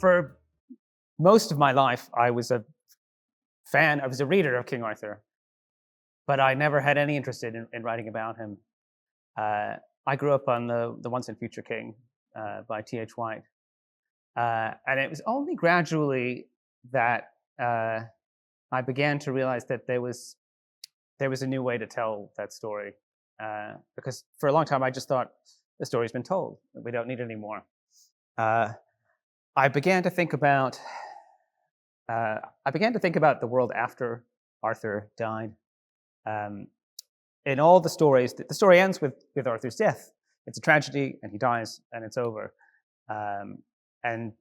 For most of my life, I was a reader of King Arthur, but I never had any interest in writing about him. I grew up on the Once and Future King by T.H. White. And it was only gradually that I began to realize that there was a new way to tell that story. Because for a long time, I just thought the story's been told. We don't need it anymore. I began to think about the world after Arthur died. In all the stories, the story ends with Arthur's death. It's a tragedy, and he dies, and it's over. And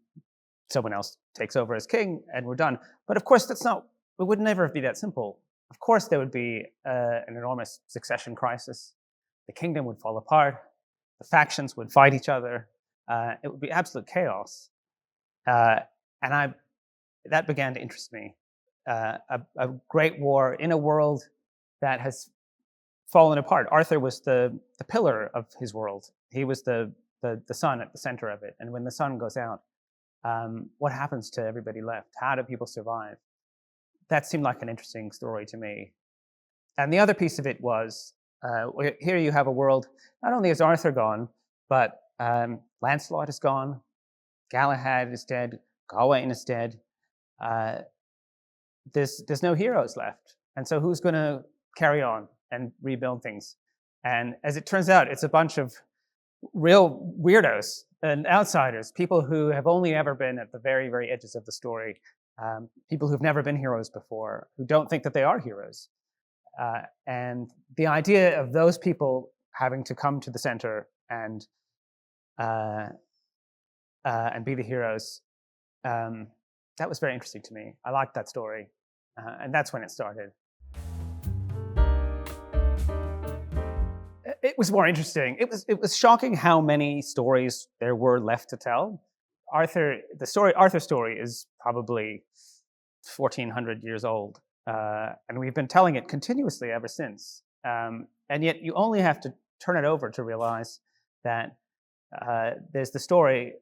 someone else takes over as king, and we're done. But of course, it would never be that simple. Of course, there would be an enormous succession crisis. The kingdom would fall apart. The factions would fight each other. It would be absolute chaos. And that began to interest me. A great war in a world that has fallen apart. Arthur was the pillar of his world. He was the sun at the center of it. And when the sun goes out, what happens to everybody left? How do people survive? That seemed like an interesting story to me. And the other piece of it was, here you have a world, not only is Arthur gone, but Lancelot is gone, Galahad is dead, Gawain is dead. There's no heroes left. And so who's going to carry on and rebuild things? And as it turns out, it's a bunch of real weirdos and outsiders, people who have only ever been at the very, very edges of the story, people who've never been heroes before, who don't think that they are heroes. And the idea of those people having to come to the center and be the heroes, that was very interesting to me. I liked that story, and that's when it started. It was more interesting. It was shocking how many stories there were left to tell. Arthur's story is probably 1,400 years old, and we've been telling it continuously ever since. And yet, you only have to turn it over to realize that there's the story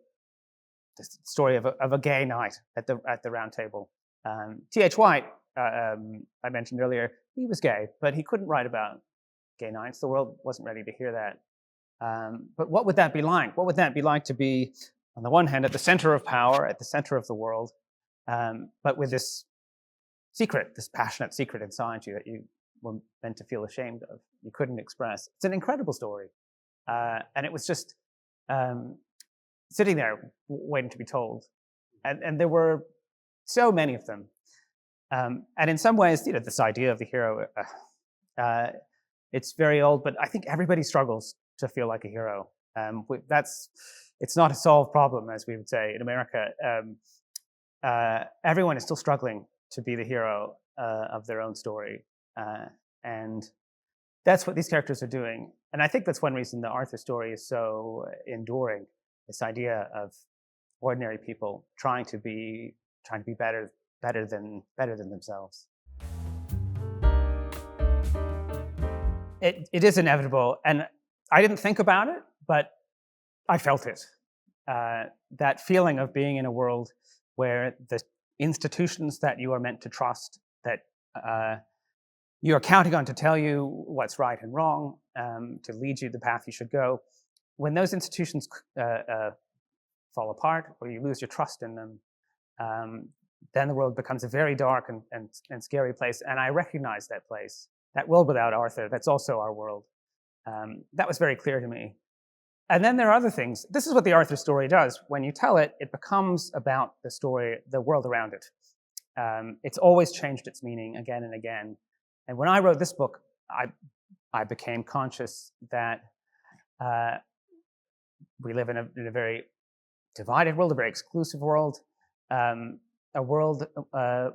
of a gay knight at the Round Table. T.H. White, I mentioned earlier, he was gay, but he couldn't write about gay knights. The world wasn't ready to hear that. But what would that be like? What would that be like to be, on the one hand, at the center of power, at the center of the world, but with this secret, this passionate secret inside you that you were meant to feel ashamed of, you couldn't express? It's an incredible story. And it was just sitting there waiting to be told. And there were so many of them. And in some ways, this idea of the hero, it's very old, but I think everybody struggles to feel like a hero. It's not a solved problem, as we would say in America. Everyone is still struggling to be the hero of their own story. And that's what these characters are doing. And I think that's one reason the Arthur story is so enduring. This idea of ordinary people trying to be better than themselves. It is inevitable, and I didn't think about it, but I felt it. That feeling of being in a world where the institutions that you are meant to trust, that you are counting on to tell you what's right and wrong, to lead you the path you should go, when those institutions fall apart or you lose your trust in them, then the world becomes a very dark and scary place. And I recognize that place. That world without Arthur, that's also our world. That was very clear to me. And then there are other things. This is what the Arthur story does. When you tell it, it becomes about the world around it. It's always changed its meaning again and again. And when I wrote this book, I became conscious that we live in a very divided world, a very exclusive world, a world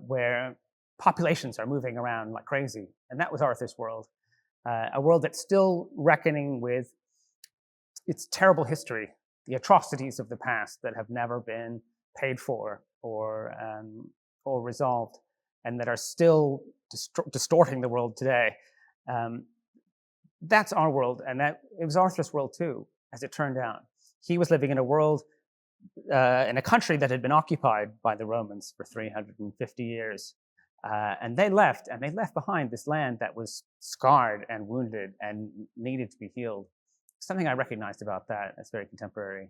where populations are moving around like crazy. And that was Arthur's world. A world that's still reckoning with its terrible history, the atrocities of the past that have never been paid for or resolved, and that are still distorting the world today. That's our world, and it was Arthur's world too, as it turned out. He was living in a world in a country that had been occupied by the Romans for 350 years. And they left behind this land that was scarred and wounded and needed to be healed. Something I recognized about that as very contemporary.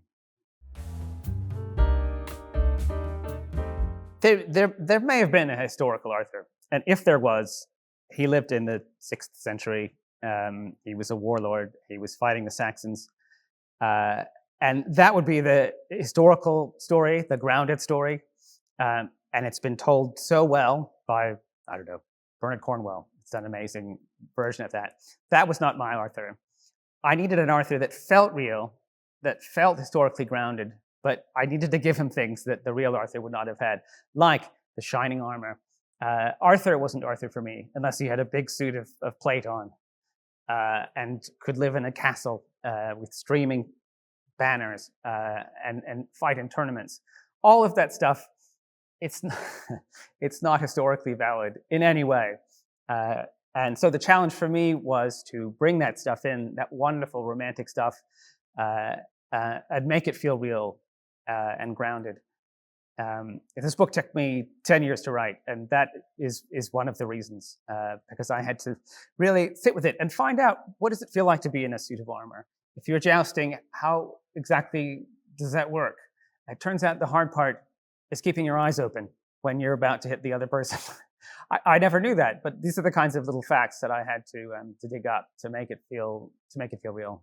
There may have been a historical Arthur, and if there was, he lived in the 6th century. He was a warlord. He was fighting the Saxons. And that would be the historical story, the grounded story. And it's been told so well by, I don't know, Bernard Cornwell. It's done an amazing version of that. That was not my Arthur. I needed an Arthur that felt real, that felt historically grounded, but I needed to give him things that the real Arthur would not have had, like the shining armor. Arthur wasn't Arthur for me unless he had a big suit of plate on and could live in a castle with streaming banners and fight in tournaments. All of that stuff, it's not historically valid in any way. And so the challenge for me was to bring that stuff in, that wonderful romantic stuff, and make it feel real and grounded. This book took me 10 years to write, and that is one of the reasons, because I had to really sit with it and find out, what does it feel like to be in a suit of armor? If you're jousting, how exactly does that work? It turns out the hard part is keeping your eyes open when you're about to hit the other person. I never knew that, but these are the kinds of little facts that I had to dig up to make it feel real.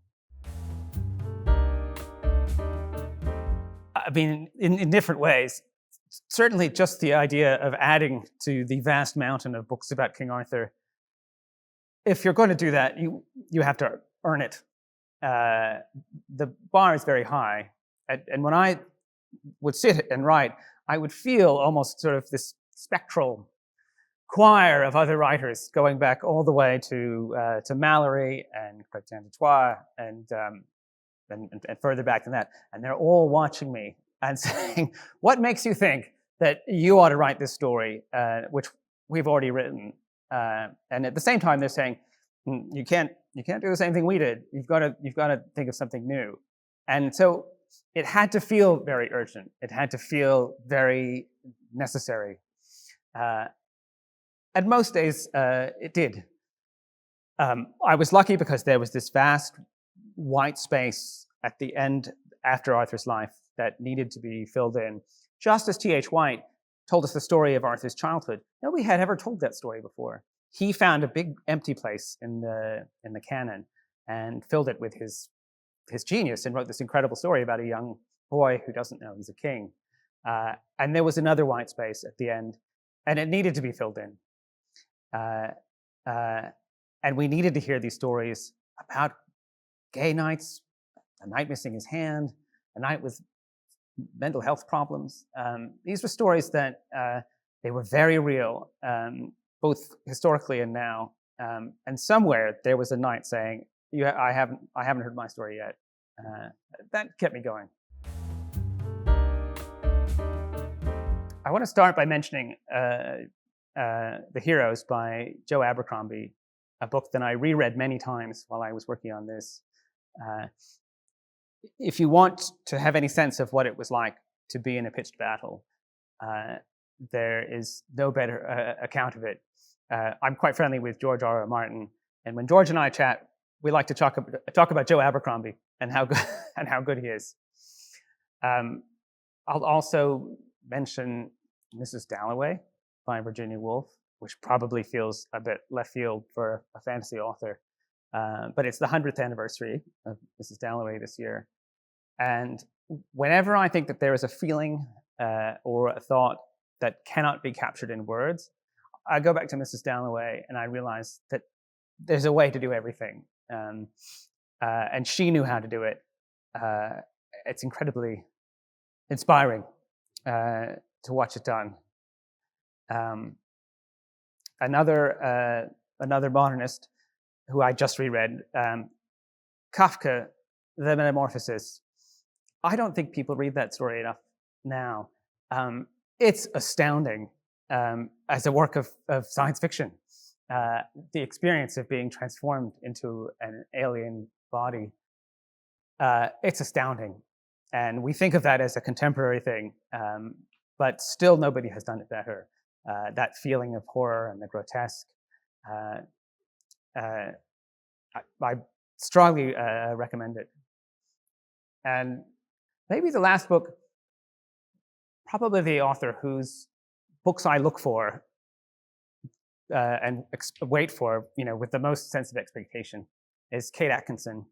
I mean, in different ways. Certainly, just the idea of adding to the vast mountain of books about King Arthur. If you're going to do that, you have to earn it. The bar is very high, and when I would sit and write, I would feel almost sort of this spectral choir of other writers going back all the way to Malory and Chrétien de Troyes and further back than that. And they're all watching me and saying, what makes you think that you ought to write this story, which we've already written? And at the same time, they're saying, you can't do the same thing we did. You've got to think of something new. And so it had to feel very urgent. It had to feel very necessary. And most days, it did. I was lucky because there was this vast white space at the end after Arthur's life that needed to be filled in. Just as T.H. White told us the story of Arthur's childhood, nobody had ever told that story before. He found a big empty place in the canon and filled it with his genius and wrote this incredible story about a young boy who doesn't know he's a king. And there was another white space at the end, and it needed to be filled in. And we needed to hear these stories about gay knights, a knight missing his hand, a knight with mental health problems. These were stories that they were very real, both historically and now. And somewhere there was a knight saying, I haven't heard my story yet. That kept me going. I want to start by mentioning The Heroes by Joe Abercrombie, a book that I reread many times while I was working on this. If you want to have any sense of what it was like to be in a pitched battle, there is no better account of it. I'm quite friendly with George R.R. Martin, and when George and I chat, we like to talk about Joe Abercrombie and how good he is. I'll also mention Mrs. Dalloway by Virginia Woolf, which probably feels a bit left field for a fantasy author. But it's the 100th anniversary of Mrs. Dalloway this year. And whenever I think that there is a feeling or a thought that cannot be captured in words, I go back to Mrs. Dalloway and I realize that there's a way to do everything. And she knew how to do it. It's incredibly inspiring to watch it done. Another modernist who I just reread, Kafka, The Metamorphosis. I don't think people read that story enough now. It's astounding as a work of science fiction. The experience of being transformed into an alien body, it's astounding. And we think of that as a contemporary thing, but still nobody has done it better. That feeling of horror and the grotesque. Uh, I strongly recommend it. And maybe the last book, probably the author whose books I look for and wait for, with the most sense of expectation, is Kate Atkinson.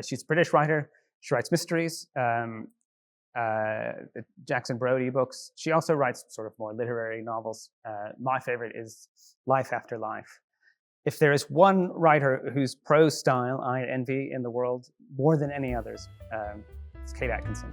She's a British writer. She writes mysteries, the Jackson Brodie books. She also writes sort of more literary novels. My favorite is Life After Life. If there is one writer whose prose style I envy in the world more than any others, it's Kate Atkinson.